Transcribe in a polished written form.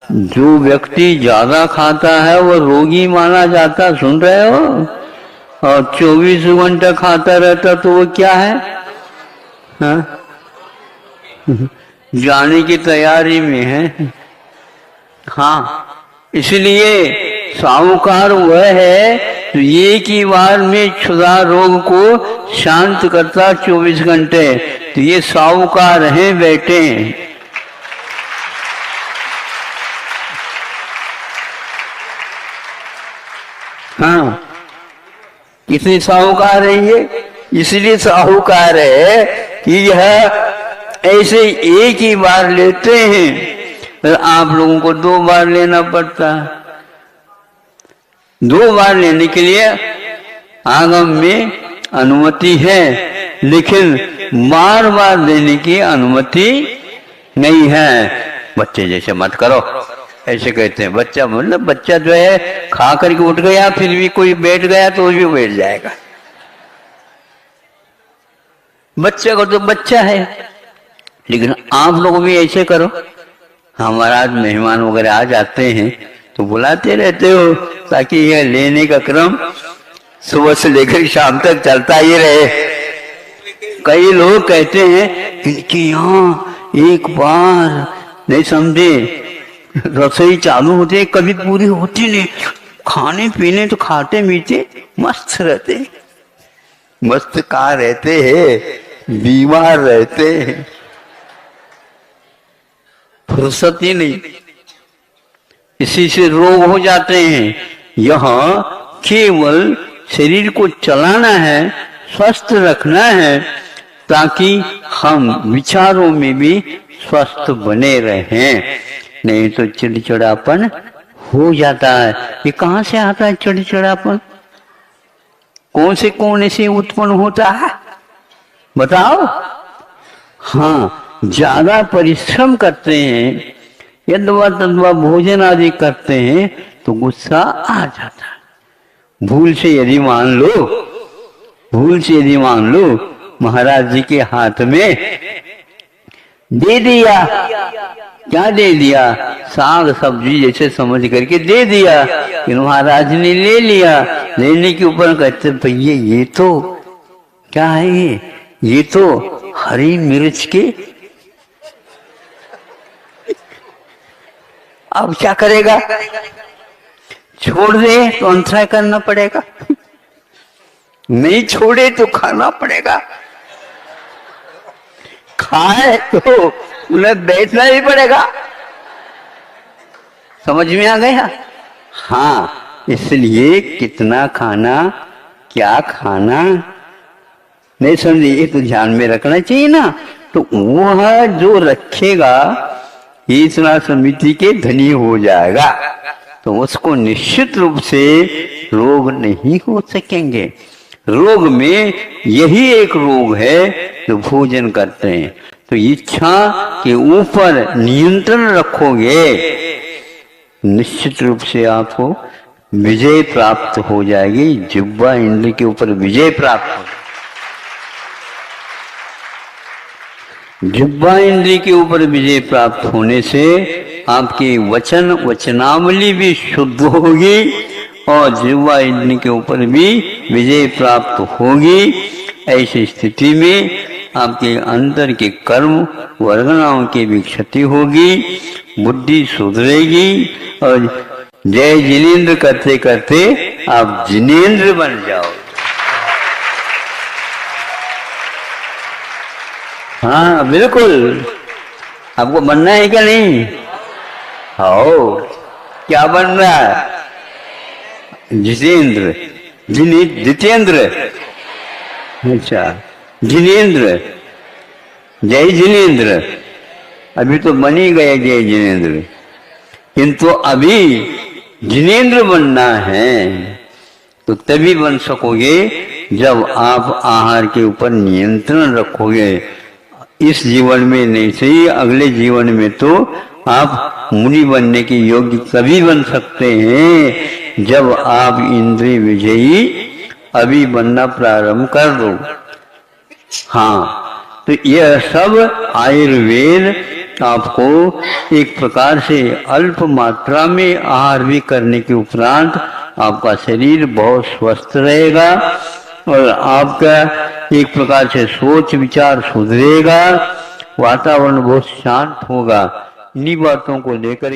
जो व्यक्ति ज्यादा खाता है वो रोगी माना जाता, सुन रहे हो? और 24 घंटा खाता रहता तो वो क्या है? हाँ? जाने की तैयारी में है। हाँ, इसलिए साहूकार वह है तो एक ही बार में क्षुधा रोग को शांत करता 24 घंटे। तो ये साहूकार हैं बेटे। हाँ, कितने साहूकार है ये? इसलिए साहूकार है कि यह ऐसे एक ही बार लेते हैं, तो आप लोगों को 2 बार लेना पड़ता है। 2 बार लेने के लिए आगम में अनुमति है, लेकिन बार बार देने की अनुमति नहीं है। बच्चे जैसे मत करो, ऐसे कहते हैं। बच्चा मतलब बच्चा जो है खा करके उठ गया, फिर भी कोई बैठ गया तो भी बैठ जाएगा। बच्चा को तो बच्चा है, लेकिन आप लोग भी ऐसे करो। हमारा मेहमान वगैरह आ जाते हैं तो बुलाते रहते हो, ताकि यह लेने का क्रम सुबह से लेकर शाम तक चलता ही रहे। कई लोग कहते हैं इनके यहाँ एक बार नहीं समझे रसोई चालू होते कभी पूरी होती नहीं, खाने पीने तो खाते मीठे मस्त रहते, मस्त कहाँ रहते हैं, बीमार रहते हैं, फुर्सत ही नहीं। इसी से रोग हो जाते हैं। यहाँ केवल शरीर को चलाना है, स्वस्थ रखना है, ताकि हम विचारों में भी स्वस्थ बने रहें। नहीं तो चिड़चिड़ापन हो जाता है। ये कहाँ से आता है चिड़चिड़ापन? कौन से कोने से उत्पन्न होता है बताओ? हाँ, ज्यादा परिश्रम करते हैं, यद्वा तद्वा भोजन आदि करते हैं तो गुस्सा आ जाता है। भूल से यदि मान लो महाराज जी के हाथ में दे दिया, क्या दे दिया? साग सब्जी जैसे समझ करके दे दिया, कि महाराज ने ले लिया। लेने के ऊपर कहते भैया ये तो क्या है, ये तो हरी मिर्च के। अब क्या करेगा? छोड़ दे तो अंतराय करना पड़ेगा, नहीं छोड़े तो खाना पड़ेगा, खाए तो उन्हें बैठना ही पड़ेगा। समझ में आ गया? हाँ, इसलिए कितना खाना, क्या खाना, नहीं समझे, ये तो ध्यान में रखना चाहिए ना। तो वह जो रखेगा इतना समिति के धनी हो जाएगा, तो उसको निश्चित रूप से रोग नहीं हो सकेंगे। रोग में यही एक रोग है जो भोजन करते हैं। तो इच्छा के ऊपर नियंत्रण रखोगे, निश्चित रूप से आपको विजय प्राप्त हो जाएगी। जिह्वा इंद्र के ऊपर विजय प्राप्त हो, जिह्वा इंद्र के ऊपर विजय प्राप्त होने से आपकी वचनावली भी शुद्ध होगी और जिह्वा इंद्र के ऊपर भी विजय प्राप्त होगी। ऐसी स्थिति में आपके अंदर के कर्म वर्गनाओं की भी क्षति होगी, बुद्धि सुधरेगी और जय जिनेन्द्र करते करते आप जिनेन्द्र बन जाओ। हाँ बिल्कुल, आपको बनना है क्या नहीं? आओ, क्या बन रहा है? जितेंद्र, जितेंद्र, अच्छा जिनेन्द्र, जय जिनेन्द्र। अभी तो बन ही गए जय जिनेन्द्र, किंतु अभी जिनेन्द्र बनना है। तो तभी बन सकोगे जब आप आहार के ऊपर नियंत्रण रखोगे। इस जीवन में नहीं सही, अगले जीवन में तो आप मुनि बनने के योग्य तभी बन सकते हैं जब आप इंद्रिय विजयी अभी बनना प्रारंभ कर दो। हाँ, तो यह सब आयुर्वेद आपको एक प्रकार से अल्प मात्रा में आहार भी करने के उपरांत आपका शरीर बहुत स्वस्थ रहेगा और आपका एक प्रकार से सोच विचार सुधरेगा, वातावरण बहुत शांत होगा। इन्हीं बातों को लेकर